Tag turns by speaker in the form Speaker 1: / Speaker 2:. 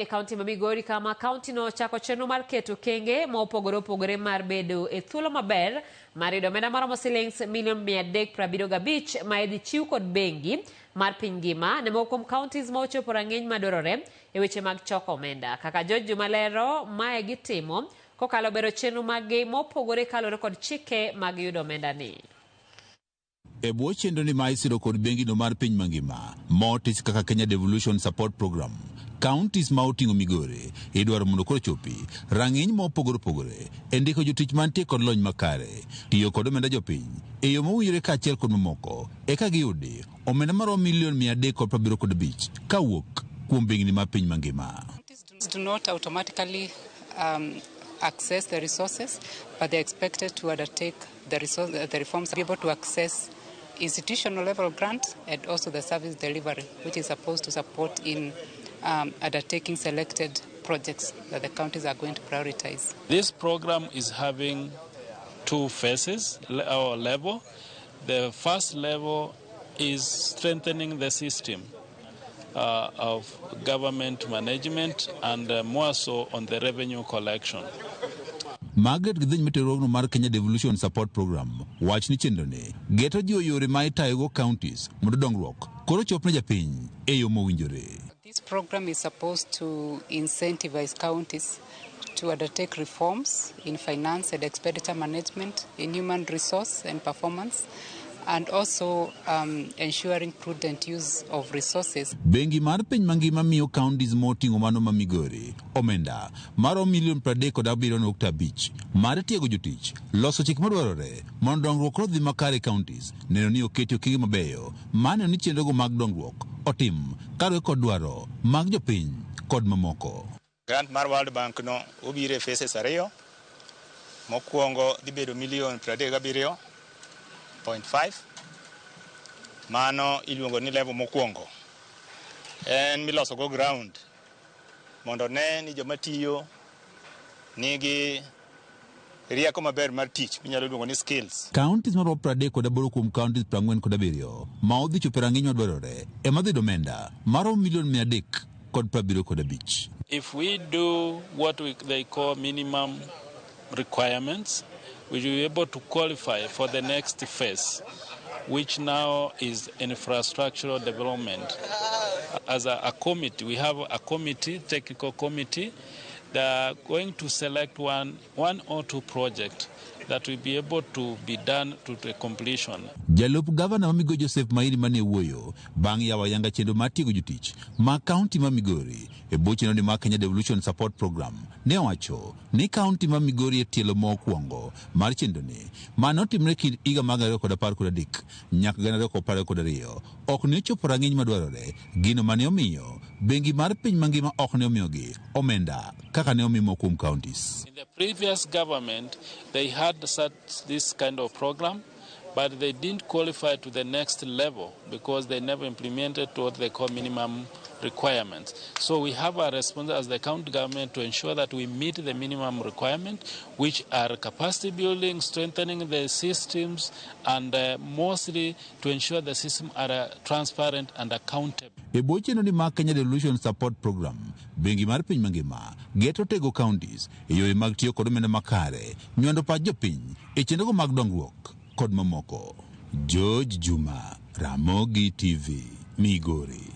Speaker 1: E kaunti ma Migori kama kaunti no chako chenro mar keto kenge ma opogore opogore mar bedo e thuolo maber mar yudo omenda maromo shillings milion 375 ma idhi chiw kod bengi mar piny ngima ne moko kuom counties ma ochopo rang'iny madwarore e weche mag choko omenda. Kaka George Juma lero, mae gitimo kokalo bero chenro maggi mopogore kalore kod chike mag yudo omenda ni.
Speaker 2: E bwo chenro ni ma isiro kod bengi no mar piny mangima, motis kaka Kenya Devolution Support Program, counties ma oting'o Migori idwaro mondo koro chopi rang'iny ma opogore opogore e ndiko jotich mantie kod lony makare, tiyo kod omenda jopiny e yo mowinjore kaachiel kod mamoko eka giyudi omenda maromo milion 375 kawuok kuom bengi mar piny mangima.
Speaker 3: Do not automatically access the resources, but they're expected to undertake the reforms to be able to access institutional level grant and also the service delivery, which is supposed to support in undertaking selected projects that the counties are going to prioritize.
Speaker 4: This program is having two phases or level. The first level is strengthening the system of government management and more so on the revenue collection.
Speaker 2: Margaret Gidhin Meteorogno mar Kenya Devolution Support Program wach ni chenro ni geto jiwo yore ma itayogo counties mondo dongruok koro chop ne japiny e yo mowinjore.
Speaker 3: This program is supposed to incentivize counties to undertake reforms in finance and expenditure management, in human resource and performance, and also ensuring prudent use of resources.
Speaker 2: Bengi mar piny mangima miyo counties moting'o mano ma Migori omenda maromo milion 37.5 mar tiego jotich, loso chik madwarore mondo dongruok odhi makare counties, neno ni oketi okenge mabeyo mano ni chenrogo mag dongruok otim kaluwore kod dwaro mag jopiny kod mamoko.
Speaker 5: Grant mar World Bank no obiro e phases ariyo. Mokwongo dhi bedo milion 37.5. Mano iluongo ni level mokwongo. En miloso go ground mondo ne ni joma tiyo nigi rieko maber mar tich minyalo luongo ni skills.
Speaker 2: Counties maromo 38 kuom counties 47 ma odhi chopo rang'iny madwarore ema dhi omenda maromo milion 375.
Speaker 4: If we do what they call minimum requirements, we will be able to qualify for the next phase, which now is infrastructural development. As a committee, we have a committee, technical committee, that are going to select one or two projects that will be able to be done to the completion.
Speaker 2: Jalup Governor ma Migori Joseph Mairi mane wuoyo bang' yawo yanga chenro mar tiego jotich ma kaunti ma Migori e bwo chenro ni mar Kenya Devolution Support Program ne owacho ni kaunti ma Migori e tielo mokwongo mar chenro ni mane otimre kind higa mag 2013 nyaka 2022 ok ne ochopo rang'iny madwarore, gino mane omiyo bengi mar piny mangima ok ne omiyogi omenda kaka ne omimo kuom counties.
Speaker 4: In the previous government, they had this kind of program, but they didn't qualify to the next level because they never implemented what they call minimum requirements. So we have a responsibility as the county government to ensure that we meet the minimum requirement, which are capacity building, strengthening the systems, and mostly to ensure the systems are transparent and accountable.
Speaker 2: E bwo chenro ni mar Kenya Devolution Support Program, bengi mar piny mangima geto tego counties e yore mag tiyo kod omenda makare, nywando pach jopiny e chenrogo mag dongruok kod mamoko. George Juma, Ramogi TV, Migori.